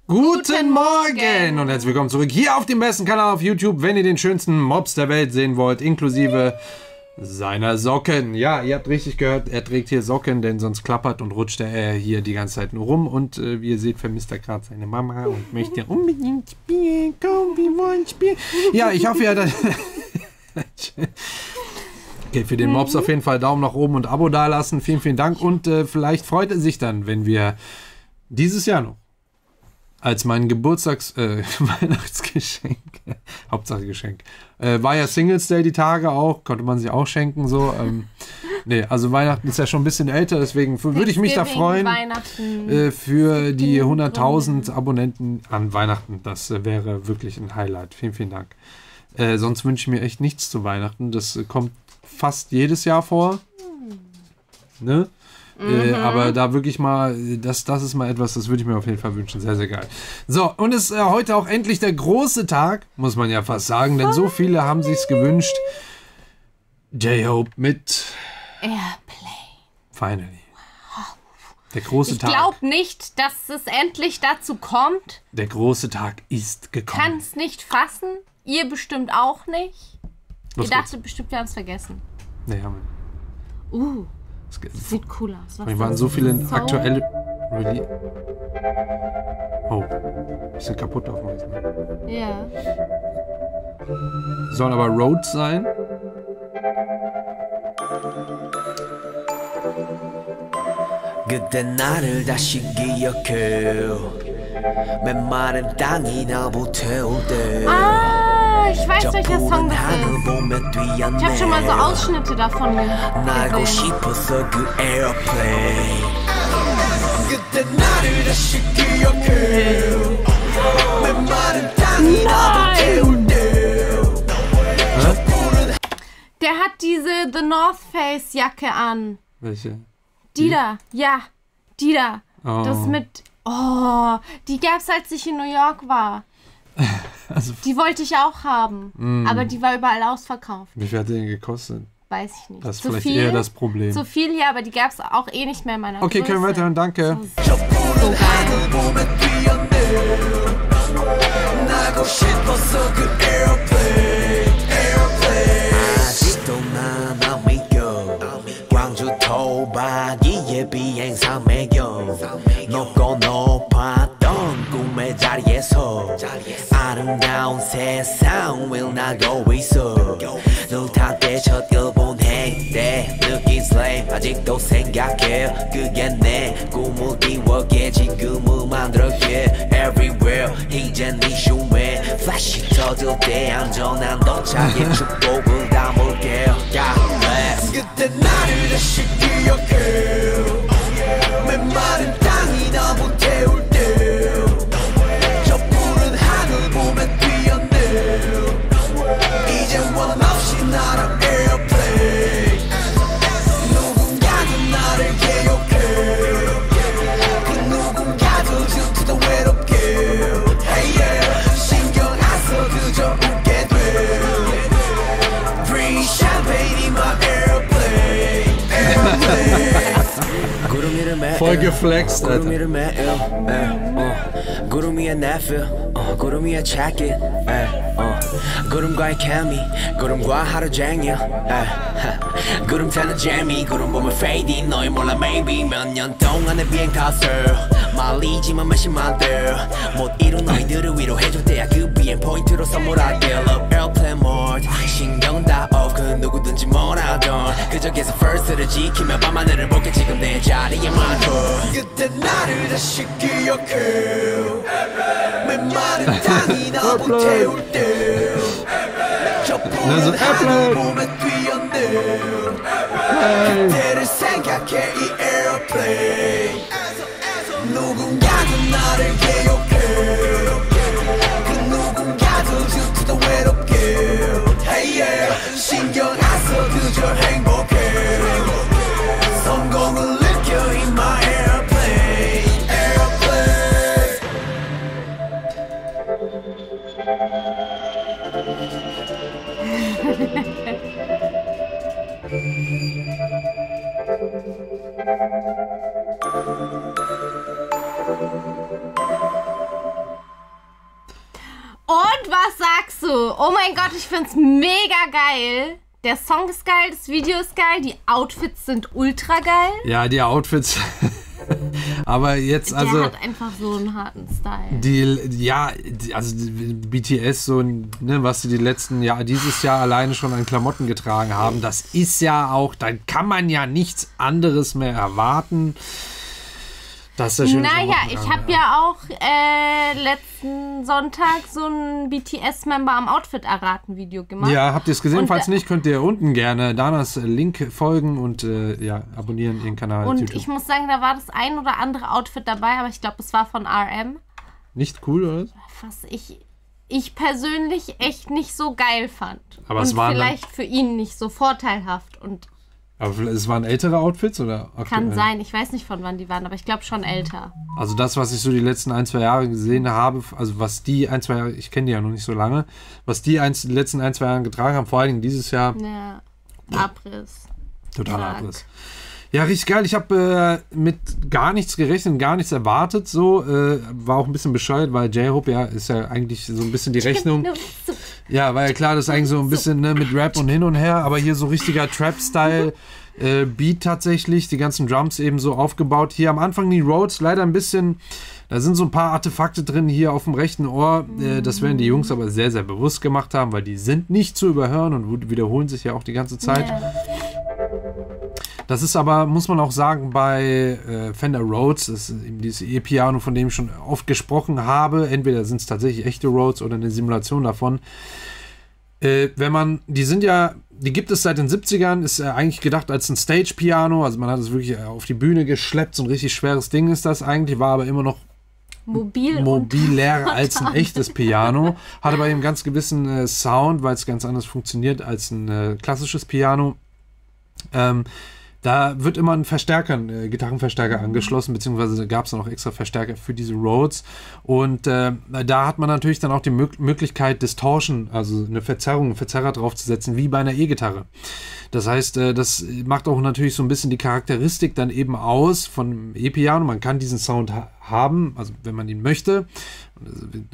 Guten Morgen und herzlich willkommen zurück hier auf dem besten Kanal auf YouTube, wenn ihr den schönsten Mobs der Welt sehen wollt, inklusive seiner Socken. Ja, ihr habt richtig gehört, er trägt hier Socken, denn sonst klappert und rutscht er hier die ganze Zeit nur rum. Und wie ihr seht, vermisst er gerade seine Mama und möchte unbedingt spielen. Komm, wir wollen spielen. Ja, ich hoffe, ihr hattet... Okay, für den Mobs auf jeden Fall Daumen nach oben und Abo dalassen. Vielen, vielen Dank. Und vielleicht freut er sich dann, wenn wir dieses Jahr noch als mein Weihnachtsgeschenk, Hauptsache Geschenk, war ja Singles Day die Tage auch, konnte man sich auch schenken, so. Nee, also Weihnachten ist ja schon ein bisschen älter, deswegen würde ich mich da freuen, für die 100.000 Abonnenten an Weihnachten. Das wäre wirklich ein Highlight. Vielen, vielen Dank. Sonst wünsche ich mir echt nichts zu Weihnachten. Das kommt fast jedes Jahr vor. Ne? Aber da wirklich mal, das ist mal etwas, das würde ich mir auf jeden Fall wünschen. Sehr, sehr geil. So, und es ist heute auch endlich der große Tag, muss man ja fast sagen, denn so viele haben sich's gewünscht. J-Hope mit Airplane. Finally. Der große Tag. Ich glaube nicht, dass es endlich dazu kommt. Der große Tag ist gekommen. Kann es nicht fassen. Ihr bestimmt auch nicht. Los Ihr dachtet bestimmt, wir haben es vergessen. Nee, haben wir. Sieht cool aus. Es waren so viele aktuelle... Oh, bisschen kaputt auf dem Riesen. Ja. Soll aber Road sein. 그때 나를 다시 기억해 맨마른 땅이 나보 태울 때 Ich weiß, welcher Song das ist. Ich habe schon mal so Ausschnitte davon 날고 gesehen. 싶었어 그 airplane 그때 나를 다시 기억해 맨마른 땅이 나보 태울 때 Der hat diese The North Face Jacke an. Welche? Die da. Ja, die da. Oh. Das mit... Oh, die gab's, als ich in New York war. Also, Die wollte ich auch haben. Aber die war überall ausverkauft. wie viel hat die denn gekostet? Weiß ich nicht. Das ist zu vielleicht viel, eher das Problem. Zu viel hier, aber die gab's auch eh nicht mehr in meiner Okay, Größe. können wir weiterhören, danke. So geil. 날고 싶었어 그 airplane 아직도 난 안 믿겨 광주 토박이의 비행사 매겨 높고 높았던 꿈의 자리에서 아름다운 세상을 나고 있어 눈 탔대 첫 일본 행때 느낀 슬레임 아직도 생각해 그게 내 꿈을 이루게 지금을 만들게 everywhere 이젠 네 슈에 플래시 터질 때 안전한 도착에 축복을 담을게 그때 나를 다시 기억해 맨마른 땅이 나무 태울 때 저 푸른 하늘 보며 뛰었네 이젠 원 없이 날아 airplane 누군가가 나를 기억해 그 누군가도 지금도 외롭게 hey yeah 신경 안 써 그저 웃게 돼 Free champagne in my airplane 구름 이름에 Voll geflext, 구름 Alter. 이름에 구름 위에 내필 구름 위에 check it 구름과의 케미 구름과 하루 종일 구름 타는 재미 구름 보면 fading 너희 몰라 maybe 몇 년 동안의 비행 탓을 말리지만 매심한들 못 이룬 너희들을 위로해줄 때야 그 비행 포인트로 선물할게 Love airplane mode 신경 다 off 그 누구든지 뭐라던 그저 계속 first를 지키며 밤하늘을 볼게 지금 내 자리에 많고 그때 나를 다시 기억해 맨마른 땅이 나보 태울 때저 푸른 하늘 보며 뛰었네 그때를 생각해 이 airplane 누군가도 나를 기억해 그 누군가도 지금도 외롭게 hey yeah 신경 안 써 그저 행복해 성공을 느껴 in my airplane airplane Und was sagst du? Oh mein Gott, ich find's mega geil. Der Song ist geil, das Video ist geil, die Outfits sind ultra geil. Ja, die Outfits. Aber jetzt, also. Der hat einfach so einen harten Style. Also BTS, so, ne, was sie dieses Jahr alleine schon an Klamotten getragen haben, das ist ja auch, da kann man ja nichts anderes mehr erwarten. Naja, ich habe ja auch letzten Sonntag so ein BTS-Member am Outfit-Erraten-Video gemacht. Ja, habt ihr es gesehen? Falls nicht, könnt ihr unten gerne Danas Link folgen und abonnieren ihren Kanal. Und ich muss sagen, da war das ein oder andere Outfit dabei, aber ich glaube, es war von RM. Nicht cool, oder? Was ich persönlich echt nicht so geil fand. Aber und es waren vielleicht für ihn nicht so vorteilhaft und aber es waren ältere Outfits, oder? Kann sein, ich weiß nicht, von wann die waren, aber ich glaube schon älter. Also das, was ich so die letzten 1-2 Jahre gesehen habe, also was die 1-2 Jahre, ich kenne die ja noch nicht so lange, was die die letzten 1-2 Jahre getragen haben, vor allen Dingen dieses Jahr. Ja, Abriss. Totaler Abriss. Ja, richtig geil. Ich habe mit gar nichts gerechnet, gar nichts erwartet. So war auch ein bisschen bescheuert, weil J-Hope ist ja eigentlich so ein bisschen die Rechnung. Ja, war ja klar, das ist eigentlich so ein bisschen mit Rap und hin und her, aber hier so richtiger Trap-Style Beat tatsächlich, die ganzen Drums eben so aufgebaut. Hier am Anfang die Rhodes leider ein bisschen, da sind so ein paar Artefakte drin hier auf dem rechten Ohr. Das werden die Jungs aber sehr, sehr bewusst gemacht haben, weil die sind nicht zu überhören und wiederholen sich ja auch die ganze Zeit. Yeah. Das ist aber, muss man auch sagen, bei Fender Rhodes, das ist eben dieses E-Piano, von dem ich schon oft gesprochen habe. Entweder sind es tatsächlich echte Rhodes oder eine Simulation davon. Die gibt es seit den 70ern, ist eigentlich gedacht als ein Stage-Piano. Also man hat es wirklich auf die Bühne geschleppt, so ein richtig schweres Ding ist das eigentlich, war aber immer noch mobiler als ein echtes Piano. Hat aber eben ganz gewissen Sound, weil es ganz anders funktioniert als ein klassisches Piano. Da wird immer ein Gitarrenverstärker angeschlossen, beziehungsweise gab es noch extra Verstärker für diese Rhodes. Und da hat man natürlich dann auch die Möglichkeit, Distortion, also einen Verzerrer draufzusetzen, wie bei einer E-Gitarre. Das heißt, das macht auch natürlich so ein bisschen die Charakteristik dann eben aus von E-Piano. Man kann diesen Sound haben, also wenn man ihn möchte.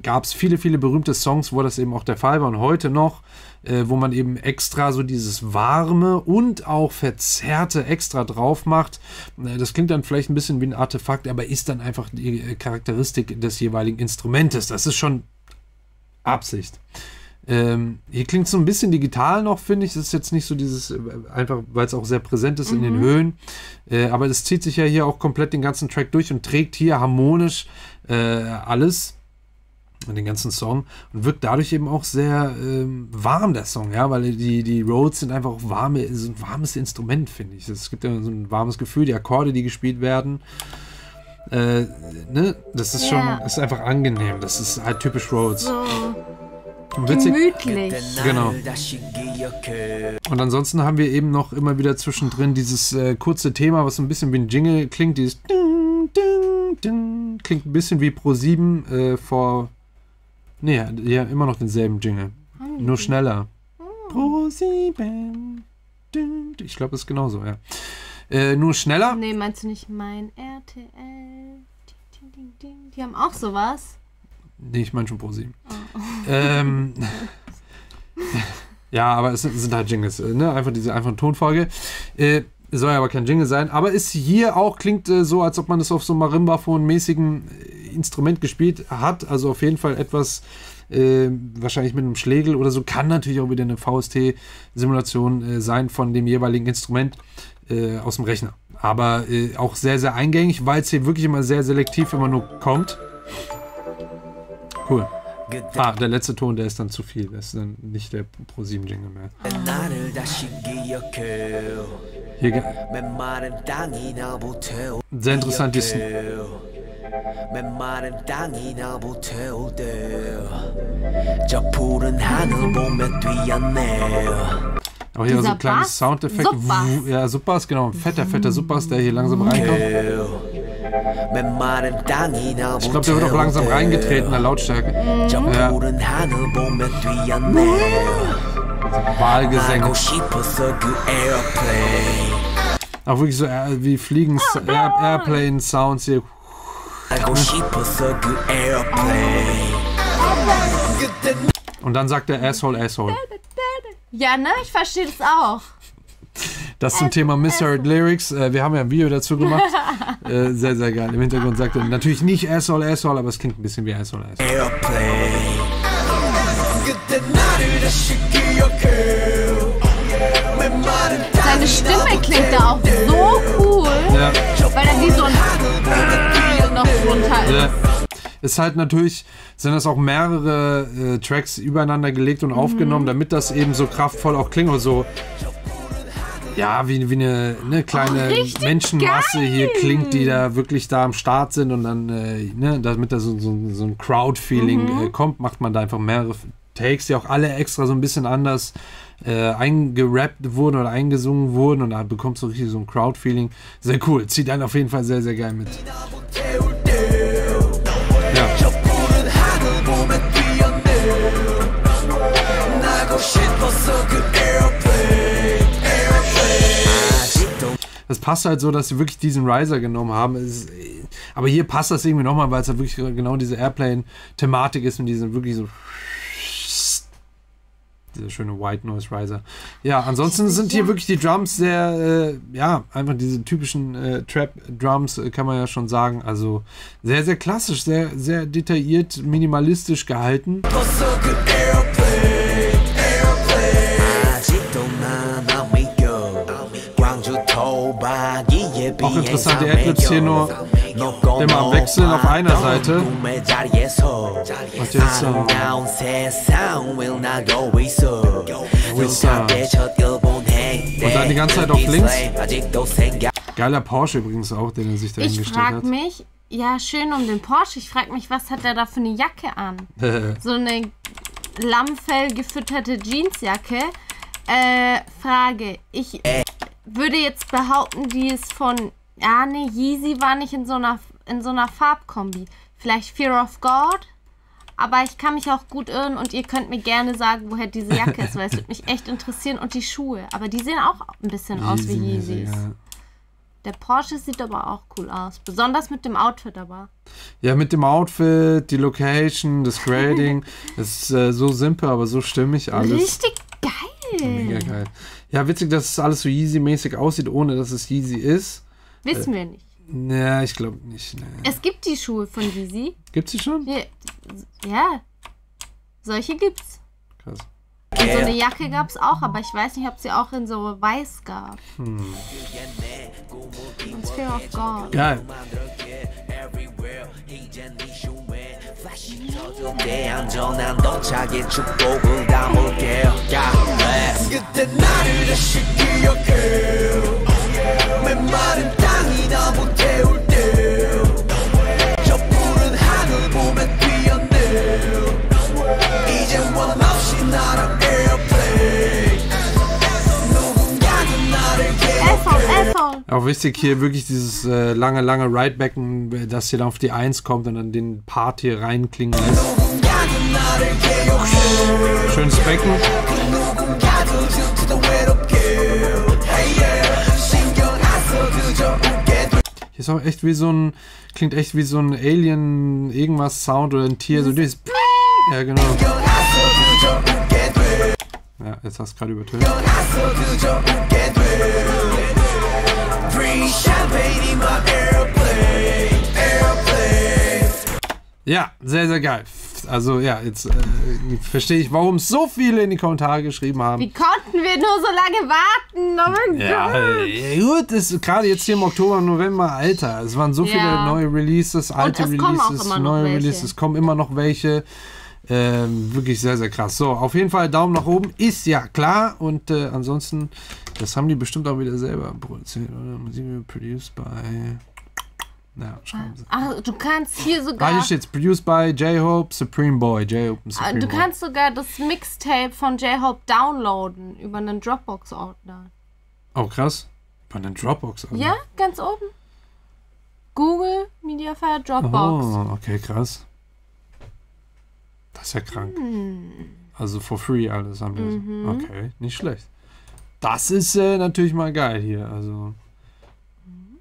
Gab es viele, viele berühmte Songs, wo das eben auch der Fall war und heute noch, wo man eben extra so dieses Warme und auch Verzerrte extra drauf macht. Das klingt dann vielleicht ein bisschen wie ein Artefakt, aber ist dann einfach die Charakteristik des jeweiligen Instrumentes. Das ist schon Absicht. Hier klingt es so ein bisschen digital noch, finde ich. Das ist jetzt nicht so dieses, einfach weil es auch sehr präsent ist in den Höhen. Aber das zieht sich ja hier auch komplett den ganzen Track durch und trägt hier harmonisch alles. Den ganzen Song und wirkt dadurch eben auch sehr warm, der Song, ja, weil die Rhodes sind einfach auch so ein warmes Instrument, finde ich. Es gibt ja so ein warmes Gefühl, die Akkorde, die gespielt werden, das ist ist einfach angenehm, das ist halt typisch Rhodes. So gemütlich. Genau. Und ansonsten haben wir eben noch immer wieder zwischendrin dieses kurze Thema, was so ein bisschen wie ein Jingle klingt, dieses klingt ein bisschen wie Pro7 Nee, die haben immer noch denselben Jingle. Nur schneller. Pro7. Ich glaube, das ist genauso, ja. Nur schneller. Nee, meinst du nicht mein RTL? Die haben auch sowas? Nee, ich meine schon Pro7. Oh. Ja, aber es sind halt Jingles, ne? Einfach diese einfache Tonfolge. Soll ja aber kein Jingle sein. Aber ist hier auch, klingt so, als ob man es auf so Marimbaphon-mäßigen Instrument gespielt hat. Also auf jeden Fall etwas, wahrscheinlich mit einem Schlägel oder so. Kann natürlich auch wieder eine VST-Simulation sein von dem jeweiligen Instrument aus dem Rechner. Aber auch sehr, sehr eingängig, weil es hier wirklich immer sehr selektiv immer nur kommt. Cool. Der letzte Ton, der ist dann zu viel. Das ist dann nicht der Pro7-Jingle mehr. Hier sehr interessant ist. Auch hier so ein kleines Soundeffekt. Ja, Subbass, genau. Ein fetter Subbass, der hier langsam reinkommt. Ich glaube, der wird auch langsam reingetreten in der Lautstärke. Ja. Wahlgesänge. Auch wirklich so wie Fliegen, Airplane-Sounds hier. Und dann sagt er Asshole, Asshole. Ja, ne? Ich verstehe das auch. Das zum Thema Misheard Lyrics. Wir haben ja ein Video dazu gemacht. Sehr, sehr geil. Im Hintergrund sagt er natürlich nicht Asshole, Asshole, aber es klingt ein bisschen wie Asshole, Asshole. Seine Stimme klingt da auch so cool, ja. Weil er wie so ein noch runter ist. Ja. Ist halt natürlich, sind das auch mehrere Tracks übereinander gelegt und aufgenommen, damit das eben so kraftvoll auch klingt. Oder so, ja, wie eine kleine Menschenmasse geil. hier klingt, die da wirklich da am Start sind und dann, damit da so ein Crowd-Feeling kommt, macht man da einfach mehrere Takes, die auch alle extra so ein bisschen anders eingerappt wurden oder eingesungen wurden und da bekommst du richtig so ein Crowd-Feeling. Sehr cool, zieht einen auf jeden Fall sehr, sehr geil mit. Ja. Das passt halt so, dass sie wirklich diesen Riser genommen haben. Aber hier passt das irgendwie nochmal, weil es halt wirklich genau diese Airplane-Thematik ist und diese wirklich so dieser schöne White Noise Riser. Ja, ansonsten sind hier wirklich die Drums sehr, einfach diese typischen Trap-Drums, kann man ja schon sagen. Also sehr, sehr klassisch, sehr, sehr detailliert, minimalistisch gehalten. Auch interessant, die Adlibs hier nur immer am Wechseln auf einer Seite. Und jetzt und dann die ganze Zeit auf links. Geiler Porsche übrigens auch, den er sich da hingestellt hat. Ich frag mich, ja schön um den Porsche, ich frag mich, was hat er da für eine Jacke an? So eine Lammfell gefütterte Jeansjacke. Frage, ich würde jetzt behaupten, die ist von, Yeezy war nicht in so einer Farbkombi. Vielleicht Fear of God, aber ich kann mich auch gut irren und ihr könnt mir gerne sagen, woher diese Jacke ist, weil es würde mich echt interessieren und die Schuhe, aber die sehen auch ein bisschen aus wie Yeezys. Ja. Der Porsche sieht aber auch cool aus, besonders mit dem Outfit aber. Ja, mit dem Outfit, die Location, das Grading, das ist so simpel, aber so stimmig alles. Richtig geil. Mega geil. Ja, witzig, dass es alles so Yeezy-mäßig aussieht, ohne dass es Yeezy ist. Wissen wir nicht. Ja, ich glaube nicht. Nee. Es gibt die Schuhe von Yeezy. Gibt's die schon? Ja. Solche gibt's. Krass. Und so eine Jacke gab's auch, aber ich weiß nicht, ob sie auch in so weiß gab. Und Fear of God. Geil. Auch wichtig hier wirklich dieses lange Ridebacken, das hier dann auf die 1 kommt und dann den Part hier reinklingen lässt. Schönes Becken. Hier ist auch echt wie so ein, klingt echt wie so ein Alien irgendwas Sound oder ein Tier, so dieses ja genau. Ja, jetzt hast du gerade übertönt. Ja, sehr, sehr geil. Also ja, jetzt verstehe ich, warum so viele in die Kommentare geschrieben haben. Wie konnten wir nur so lange warten? Oh mein Gott. Gut, ist gerade jetzt hier im Oktober, November, Alter. Es waren so viele neue Releases, alte Releases, neue Releases. Es kommen immer noch welche. Wirklich sehr, sehr krass. So, auf jeden Fall Daumen nach oben, ist ja klar. Und ansonsten, das haben die bestimmt auch wieder selber produziert, oder? Musik produced by... Ja, schreiben sie. Ach, du kannst hier sogar... hier steht produced by J-Hope, Supreme Boy. J-Hope und Supreme Du Boy. kannst sogar das Mixtape von J-Hope downloaden über einen Dropbox-Ordner. Oh, krass. Über einen Dropbox-Ordner? Ja, ganz oben. Google, Mediafire, Dropbox. Oh, okay, krass. Das ist ja krank. Also for free alles haben wir. Okay, nicht schlecht. Das ist natürlich mal geil hier. Also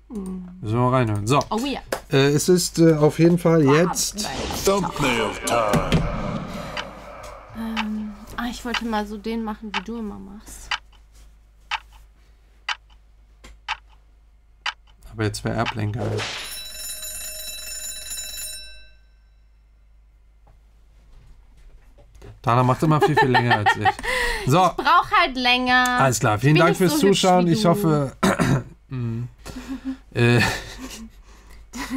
müssen wir mal reinhören. So. Oh ja. Es ist auf jeden Fall jetzt Thumbnail Time. Ich wollte mal so den machen, wie du immer machst. Aber jetzt wäre Airplane geil. Dana macht immer viel, viel länger als ich. So. Ich brauche halt länger. Alles klar. Vielen Dank fürs Zuschauen. Ich hoffe...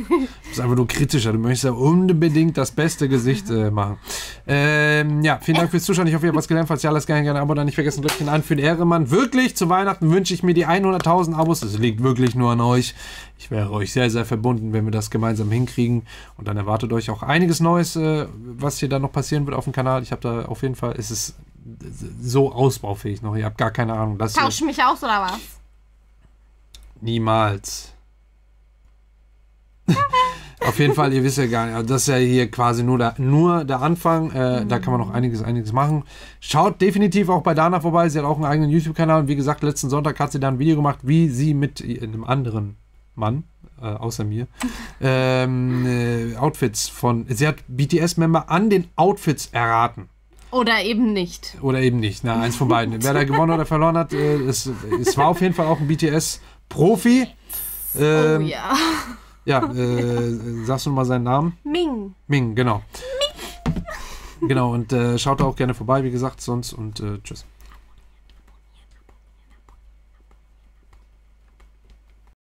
Du bist einfach nur kritischer. Du möchtest ja unbedingt das beste Gesicht machen. Ja, vielen Dank fürs Zuschauen. Ich hoffe, ihr habt was gelernt. Falls ja, lasst gerne ein Abo da. Nicht vergessen, Glöckchen an für den Ehrenmann. Wirklich, zu Weihnachten wünsche ich mir die 100.000 Abos. Das liegt wirklich nur an euch. Ich wäre euch sehr, sehr verbunden, wenn wir das gemeinsam hinkriegen. Und dann erwartet euch auch einiges Neues, was hier dann noch passieren wird auf dem Kanal. Ich habe da auf jeden Fall, es ist so ausbaufähig noch. Ihr habt gar keine Ahnung. Tausch mich aus, oder was? Niemals. Auf jeden Fall, ihr wisst ja gar nicht, das ist ja hier quasi nur der Anfang, da kann man noch einiges machen. Schaut definitiv auch bei Dana vorbei, sie hat auch einen eigenen YouTube-Kanal und wie gesagt, letzten Sonntag hat sie da ein Video gemacht, wie sie mit einem anderen Mann, außer mir, Outfits sie hat BTS-Member an den Outfits erraten. Oder eben nicht. Na, eins von beiden. Wer da gewonnen oder verloren hat, es war auf jeden Fall auch ein BTS-Profi. Oh ja. Ja, sagst du mal seinen Namen? Ming, genau. Ming. Genau, und schaut da auch gerne vorbei, wie gesagt, sonst und tschüss.